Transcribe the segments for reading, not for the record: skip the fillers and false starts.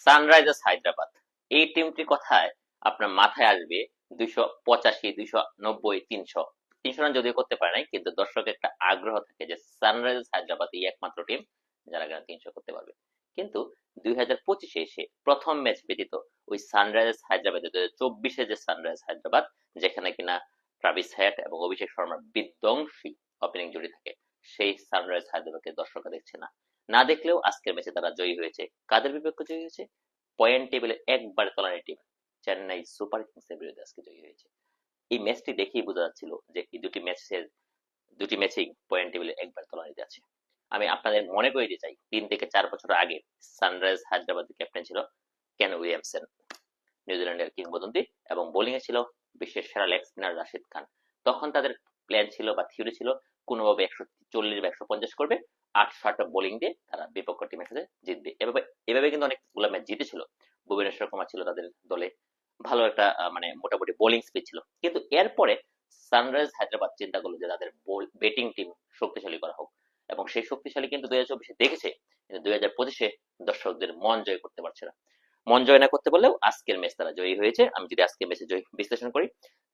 Sunrisers Hyderabad, এই টিমটির কথায় আপনার মাথায় আসবে 285, 290, 300 রান যদিও করতে পারে নাই, কিন্তু দর্শকের একটা আগ্রহ থাকে যে সানরাইজার্স হায়দ্রাবাদ এই একমাত্র টিম যারা কিনা 300 করতে পারবে। কিন্তু 2025-এ এসে প্রথম ম্যাচ ব্যতীত ওই সানরাইজার্স হায়দ্রাবাদ 2024-এ যে সানরাইজার্স হায়দ্রাবাদ, যেখানে কিনা ট্রাভিস হেড এবং অভিষেক শর্মার বিধ্বংসী ওপেনিং জুটি থাকে, সেই সানরাইজার্স হায়দ্রাবাদকে দর্শকরা দেখছে না। না দেখলেও আজকের ম্যাচে তারা জয়ী হয়েছে। কাদের বিপক্ষে জয়ী হয়েছে? পয়েন্ট টেবিলে একবারে তলানির টিম চেন্নাই সুপার কিংসের বিরুদ্ধে আজকে জয়ী হয়েছে। এই ম্যাচটি দেখেই বোঝা যাচ্ছিল যে এই দুটি ম্যাচেই পয়েন্ট টেবিলে একবার তলানিতে আছে। আমি আপনাদের মনে করে দিতে চাই, 3 থেকে 4 বছর আগে সানরাইজার্স হায়দ্রাবাদের ক্যাপ্টেন ছিল কেন উইলিয়ামসন, নিউজিল্যান্ডের কিংবদন্তি, এবং বোলিং এ ছিল বিশ্বের সেরা লেগ স্পিনার রাশিদ খান। তখন তাদের প্ল্যান ছিল বা থিওরি ছিল কোনোভাবে 140 বা 150 করবে, 8-8 বোলিং দিয়ে তারা বিপক্ষ টিমের সাথে জিতবে। এভাবে এভাবে কিন্তু অনেকগুলো ম্যাচ জিতেছিল। ভুবনেশ্বর কুমার ছিল তাদের দলে, ভালো একটা মানে মোটামুটি বোলিং স্পিড ছিল। কিন্তু এরপরে সানরাইজ হায়দ্রাবাদ চিন্তা করলো যে তাদের ব্যাটিং টিম শক্তিশালী করা হোক, এবং সেই শক্তিশালী কিন্তু 2024-এ দেখেছে, কিন্তু 2025-এ দর্শকদের মন জয় করতে পারছে না। মন জয় না করতে পারলেও আজকের ম্যাচ তারা জয়ী হয়েছে। আমি যদি আজকের ম্যাচে জয় বিশ্লেষণ করি,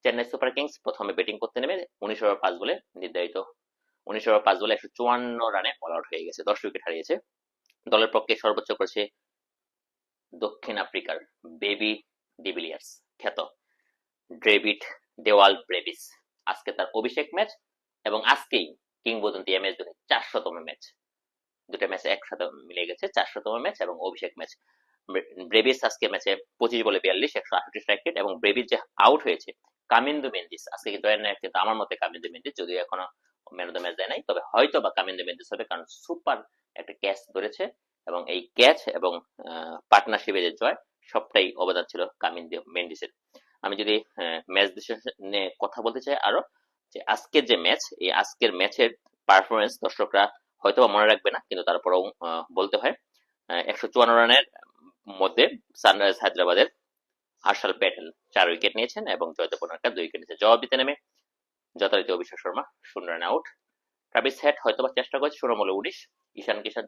চেন্নাই সুপার কিংস প্রথমে ব্যাটিং করতে নেমে 19 ওভার 5 বলে নির্ধারিত 19 ওভার 5 বলে 154 রানে অল আউট হয়ে গেছে, 10 উইকেট হারিয়েছে। দলের পক্ষে সর্বোচ্চ করেছে দক্ষিণ আফ্রিকার বেবি ডিভিলিয়ার্স খ্যাত ডেভিড দেওয়াল ব্রেভিস। আজকে তার অভিষেক ম্যাচ, এবং আজকেই কিংবদন্তি এম এস ধোনি 400তম ম্যাচ। দুটো ম্যাচে একসাথে মিলে গেছে 400তম ম্যাচ এবং অভিষেক ম্যাচ। ব্রেভিস আজকে ম্যাচে 25 বলে 42, 168 স্ট্রাইক রেট, এবং ব্রেভিস যে আউট হয়েছে কামিন্দু মেন্ডিস আজকে জয়েন নাই, কিন্তু আমার মতে কামিন্দু মেন্ডিস যদিও এখনো ম্যান অফ দ্য ম্যাচ দেয় নাই, তবে হয়তো বা কামিন্দু মেন্ডিস হবে, কারণ সুপার একটা ক্যাচ ধরেছে, এবং এই ক্যাচ এবং পার্টনারশিপে যে জয় সবটাই অবদান ছিল কামিন্দু মেন্ডিসের। আমি যদি ম্যাচ নিয়ে কথা বলতে চাই আরো, যে আজকের যে ম্যাচ, এই আজকের ম্যাচের পারফরমেন্স দর্শকরা হয়তো মনে রাখবে না, কিন্তু তারপরেও বলতে হয়। 154 রানের মধ্যে সানরাইজ হায়দ্রাবাদের হার্ষাল প্যাটেল 4 উইকেট নিয়েছেন এবং জয়দেব পনারকার 2 উইকেট নিয়েছে। জবাব দিতে নেমে যথারীতি অভিষেক শর্মা 0 রানে আউট। ট্রাভিস হেড হয়তোবা চেষ্টা করেছে 16 বলে 19, ঈশান কিষান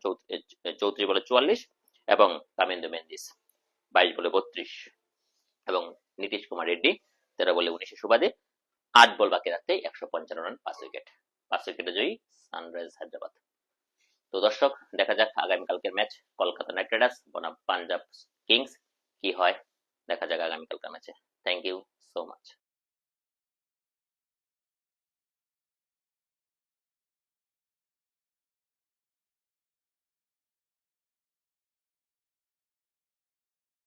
34 বলে 44, এবং কামিন্দু মেন্দিস 22 বলে 32, এবং নীতিশ কুমার রেড্ডি 13 বলে 19 সুবাদে 8 বল বাকি রাখতে 155 রান, 5 উইকেট। 5 উইকেটে জয়ী সানরাইজ হায়দ্রাবাদ। তো দর্শক, দেখা যাক আগামীকালকের ম্যাচ কলকাতা নাইট রাইডার্স বনাম পাঞ্জাব কিংস কি হয়, দেখা যাক আগামীকালকার ম্যাচে। Thank you so much.